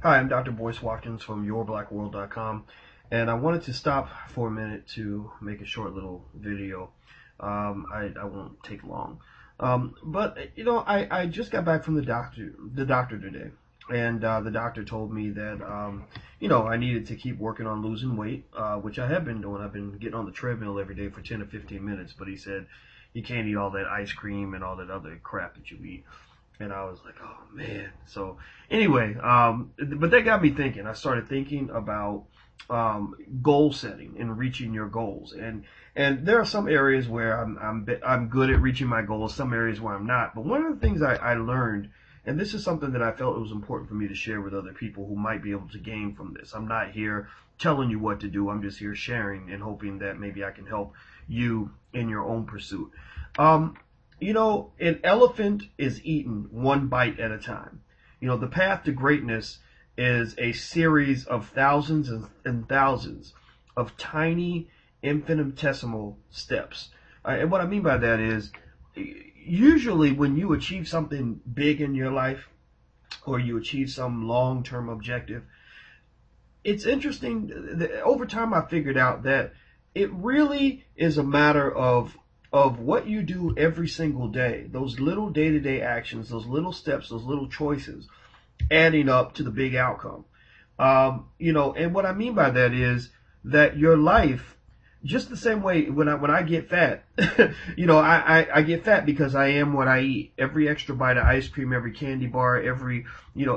Hi, I'm Dr. Boyce Watkins from yourblackworld.com, and I wanted to stop for a minute to make a short little video. I won't take long. I just got back from the doctor today, and the doctor told me that, I needed to keep working on losing weight, which I have been doing. I've been getting on the treadmill every day for 10 to 15 minutes, but he said you can't eat all that ice cream and all that other crap that you eat. And I was like, oh man. So anyway, but that got me thinking. I started thinking about goal setting and reaching your goals. And there are some areas where I'm good at reaching my goals, some areas where I'm not. But one of the things I learned, and this is something that I felt it was important for me to share with other people who might be able to gain from this. I'm not here telling you what to do. I'm just here sharing and hoping that maybe I can help you in your own pursuit. An elephant is eaten one bite at a time. The path to greatness is a series of thousands and thousands of tiny, infinitesimal steps. And what I mean by that is, usually when you achieve something big in your life, or you achieve some long-term objective, it's interesting that over time I figured out that it really is a matter of what you do every single day, those little day-to-day actions, those little steps, those little choices, adding up to the big outcome. And what I mean by that is that your life, just the same way when I get fat, I get fat because I am what I eat. Every extra bite of ice cream, every candy bar, every,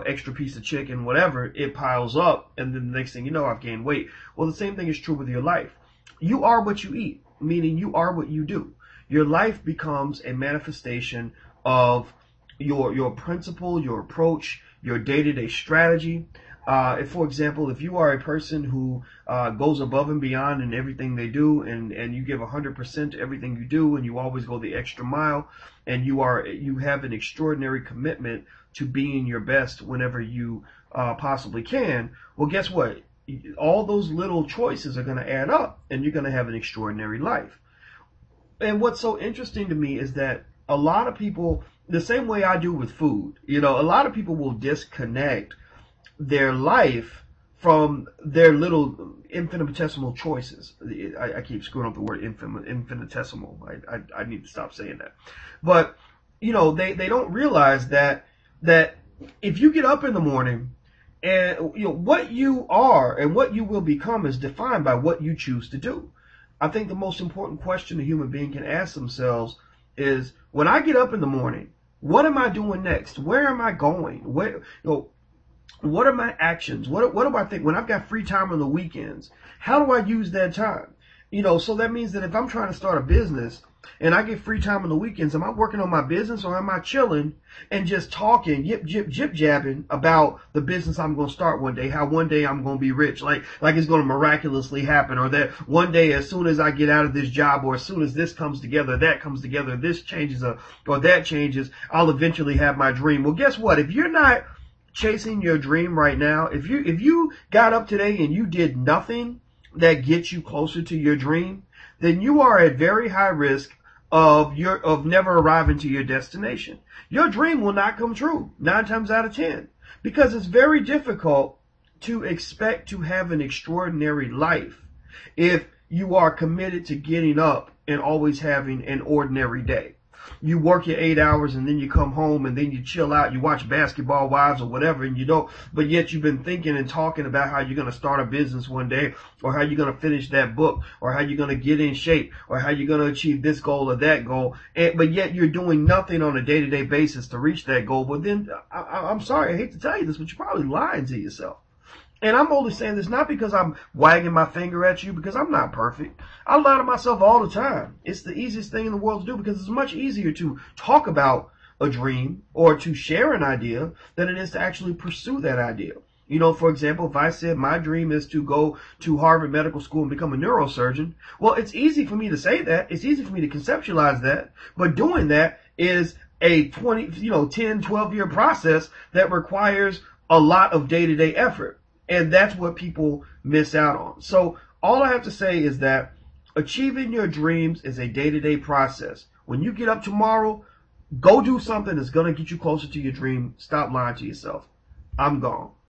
extra piece of chicken, whatever, it piles up. And then the next thing you know, I've gained weight. Well, the same thing is true with your life. You are what you eat, meaning you are what you do. Your life becomes a manifestation of your principle, your approach, your day-to-day strategy. For example, if you are a person who goes above and beyond in everything they do, and you give 100% to everything you do, and you always go the extra mile, and you have an extraordinary commitment to being your best whenever you possibly can, well, guess what? All those little choices are going to add up, and you're going to have an extraordinary life. And what's so interesting to me is that a lot of people, the same way I do with food, a lot of people will disconnect their life from their little infinitesimal choices. I keep screwing up the word infinitesimal. I need to stop saying that. But, they don't realize that if you get up in the morning and, what you are and what you will become is defined by what you choose to do. I think the most important question a human being can ask themselves is, when I get up in the morning, what am I doing next? Where am I going? What are my actions? What do I think? When I've got free time on the weekends, how do I use that time? So that means that if I'm trying to start a business and I get free time on the weekends, am I working on my business, or am I chilling and just talking, jip jabbing about the business I'm going to start one day, how one day I'm going to be rich, like it's going to miraculously happen, or that one day as soon as I get out of this job, or as soon as this comes together, that comes together, this changes or that changes, I'll eventually have my dream. Well, guess what? If you're not chasing your dream right now, if you got up today and you did nothing that gets you closer to your dream, then you are at very high risk of never arriving to your destination. Your dream will not come true 9 times out of 10, because it's very difficult to expect to have an extraordinary life if you are committed to getting up and always having an ordinary day. You work your 8 hours and then you come home and then you chill out. You watch Basketball Wives or whatever, and but yet you've been thinking and talking about how you're going to start a business one day, or how you're going to finish that book, or how you're going to get in shape, or how you're going to achieve this goal or that goal. But yet you're doing nothing on a day-to-day basis to reach that goal. But then, I'm sorry, I hate to tell you this, but you're probably lying to yourself. And I'm only saying this not because I'm wagging my finger at you, because I'm not perfect. I lie to myself all the time. It's the easiest thing in the world to do, because it's much easier to talk about a dream or to share an idea than it is to actually pursue that idea. For example, if I said my dream is to go to Harvard Medical School and become a neurosurgeon, well, it's easy for me to say that. It's easy for me to conceptualize that. But doing that is a 10, 12-year process that requires a lot of day-to-day effort. And that's what people miss out on. So all I have to say is that achieving your dreams is a day-to-day process. When you get up tomorrow, go do something that's going to get you closer to your dream. Stop lying to yourself. I'm gone.